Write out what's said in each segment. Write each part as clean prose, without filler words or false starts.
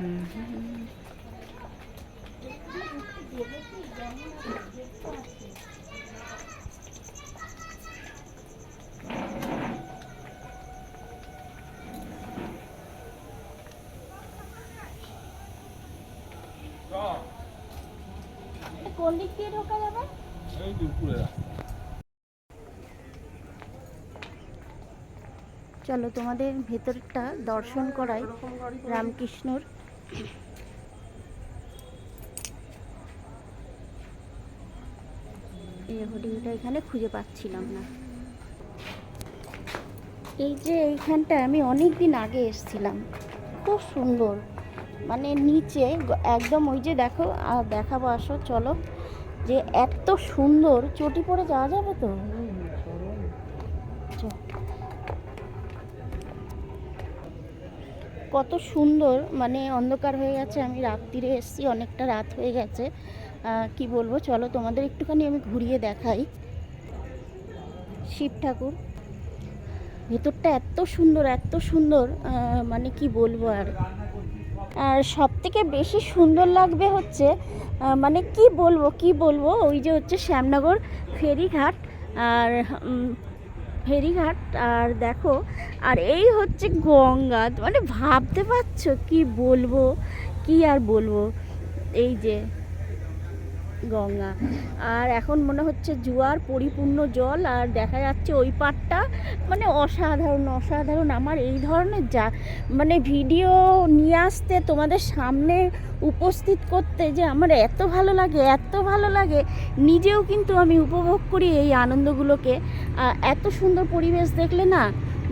কোন দিক দিয়ে ঢোকা যাবে? এই উপরে। চলো তোমাদের ভেতরটা দর্শন করাই রামকৃষ্ণর। এই হোর্ডিংটা এখানে খুঁজে পাচ্ছিলাম না। এই যে এইখানটা আমি অনেক দিন আগে এসেছিলাম, খুব সুন্দর, মানে নিচে একদম ওই যে দেখো, দেখাবো আসো চলো, যে এত সুন্দর। চটি পরে যাওয়া যাবে তো? কত সুন্দর, মানে অন্ধকার হয়ে গেছে, আমি রাত্রিরে এসেছি, অনেকটা রাত হয়ে গেছে, কি বলবো। চলো তোমাদের একটুখানি আমি ঘুরিয়ে দেখাই। শিব ঠাকুর, ভেতরটা এত সুন্দর, এত সুন্দর, মানে কি বলবো। আর সব থেকে বেশি সুন্দর লাগবে হচ্ছে, মানে কি বলবো, ওই যে হচ্ছে শ্যামনগর ফেরিঘাট, আর ফেরিঘাট, আর দেখো, আর এই হচ্ছে গঙ্গা, মানে ভাবতে পারছো কি বলবো, কি আর বলবো। এই যে গঙ্গা, আর এখন মনে হচ্ছে জোয়ার, পরিপূর্ণ জল, আর দেখা যাচ্ছে ওই পাড়টা, মানে অসাধারণ অসাধারণ। আমার এই ধরনের মানে ভিডিও নিয়ে আসতে, তোমাদের সামনে উপস্থিত করতে, যে আমার এত ভালো লাগে, এত ভালো লাগে। নিজেও কিন্তু আমি উপভোগ করি এই আনন্দগুলোকে। এত সুন্দর পরিবেশ দেখলে না,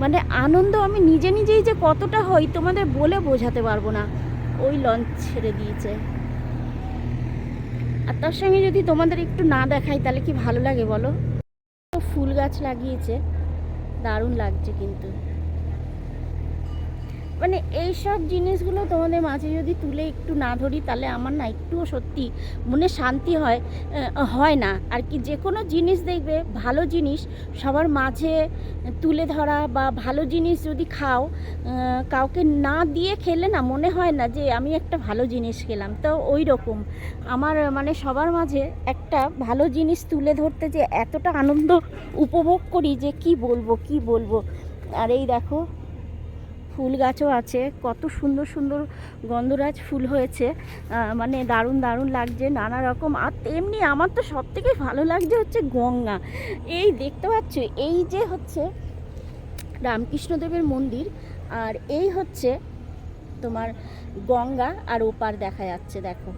মানে আনন্দ আমি নিজেই যে কতটা হই তোমাদের বলে বোঝাতে পারবো না। ওই লঞ্চ ছেড়ে দিয়েছে, আর তার সঙ্গে যদি তোমাদের একটু না দেখাই তাহলে কি ভালো লাগে বলো। ফুল গাছ লাগিয়েছে, দারুণ লাগছে কিন্তু। মানে এই সব জিনিসগুলো তোমাদের মাঝে যদি তুলে একটু না ধরি, তাহলে আমার না একটুও সত্যি মনে শান্তি হয় না আর কি। যে কোনো জিনিস দেখবে, ভালো জিনিস সবার মাঝে তুলে ধরা, বা ভালো জিনিস যদি খাও, কাউকে না দিয়ে খেলে না মনে হয় না যে আমি একটা ভালো জিনিস খেলাম। তো ওই রকম আমার, মানে সবার মাঝে একটা ভালো জিনিস তুলে ধরতে যে এতটা আনন্দ উপভোগ করি, যে কি বলবো। আর এই দেখো, ফুল গাছও আছে, কত সুন্দর সুন্দর গন্ধরাজ ফুল হয়েছে, মানে দারুণ লাগছে নানা রকম। আর তেমনি আমার তো সব থেকে ভালো লাগছে হচ্ছে গঙ্গা। এই দেখতে পাচ্ছ, এই যে হচ্ছে রামকৃষ্ণদেবের মন্দির, আর এই হচ্ছে তোমার গঙ্গা, আর ওপার দেখা যাচ্ছে দেখো,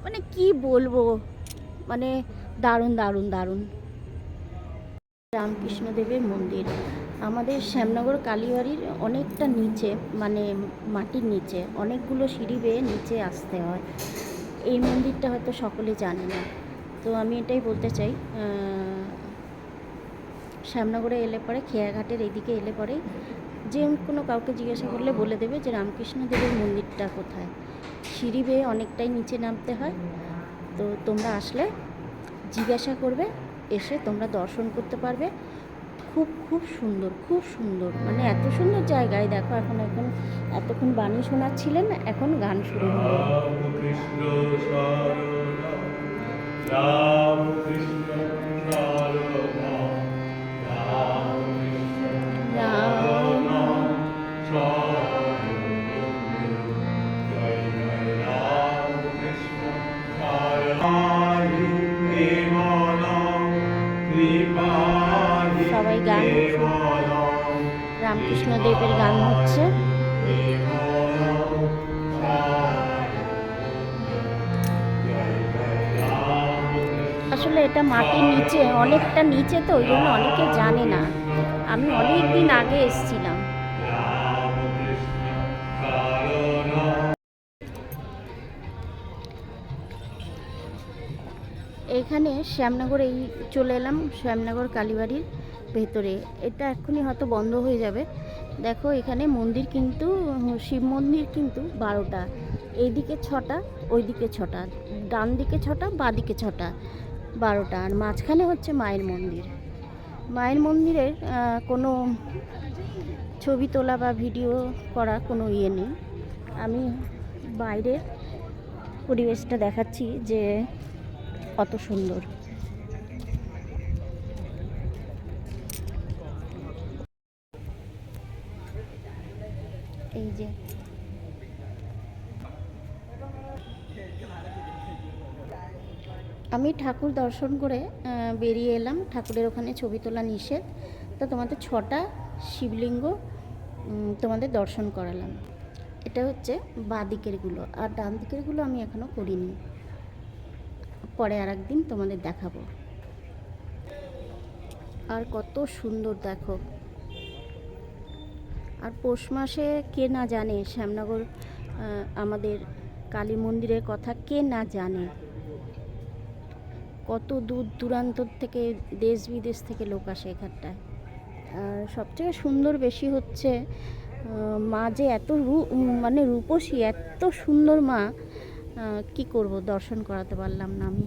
মানে কি বলবো, মানে দারুণ। রামকৃষ্ণদেবের মন্দির আমাদের শ্যামনগর কালীবাড়ির অনেকটা নিচে, মানে মাটির নিচে, অনেকগুলো সিঁড়ি বেয়ে নিচে আসতে হয়। এই মন্দিরটা হয়তো সকলে জানে না, তো আমি এটাই বলতে চাই। শ্যামনগরে এলে পরে, খেয়াঘাটের এইদিকে এলে পরে, যে কোনো কাউকে জিজ্ঞাসা করলে বলে দেবে যে রামকৃষ্ণদেবের মন্দিরটা কোথায়। সিঁড়ি বেয়ে অনেকটাই নিচে নামতে হয়, তো তোমরা আসলে জিজ্ঞাসা করবে, এসে তোমরা দর্শন করতে পারবে। খুব সুন্দর, মানে এত সুন্দর জায়গায়। দেখো, এখন এতক্ষণ বাণী শোনাচ্ছিলেন, এখন গান শুরু হলো। সবাই গান, রামকৃষ্ণদেবের গান হচ্ছে। আসলে এটা মাটির নিচে, অনেকটা নিচে, তো ওই জন্য অনেকে জানে না। আমি অনেক দিন আগে এসেছিলাম। এইখানে শ্যামনগর, এই চলে এলাম শ্যামনগর কালীবাড়ির ভেতরে। এটা এক্ষুনি হয়তো বন্ধ হয়ে যাবে। দেখো, এখানে মন্দির কিন্তু, শিব মন্দির কিন্তু 12টা, এইদিকে 6টা, ওইদিকে 6টা, ডান দিকে 6টা, বাঁ দিকে 6টা, 12টা, আর মাঝখানে হচ্ছে মায়ের মন্দির। মায়ের মন্দিরের কোনো ছবি তোলা বা ভিডিও করা কোনো ইয়ে নেই। আমি বাইরের পরিবেশটা দেখাচ্ছি যে কত সুন্দর। এই যে আমি ঠাকুর দর্শন করে বেরিয়ে এলাম। ঠাকুরের ওখানে ছবি তোলা নিষেধ, তো তোমাদের 6টা শিবলিঙ্গ তোমাদের দর্শন করালাম। এটা হচ্ছে বাঁ দিকেরগুলো, আর ডান দিকেরগুলো আমি এখনও করিনি, পরে আর একদিন তোমাদের দেখাবো। আর কত সুন্দর দেখো। আর পৌষ মাসে কে না জানে শ্যামনগর আমাদের কালী মন্দিরের কথা, কে না জানে। কত দূর দূরান্ত থেকে, দেশ বিদেশ থেকে লোক আসে এখানটায়। আর সবথেকে সুন্দর বেশি হচ্ছে মা যে এত মানে রূপসী, এত সুন্দর মা, কি করব, দর্শন করাতে পারলাম না আমি।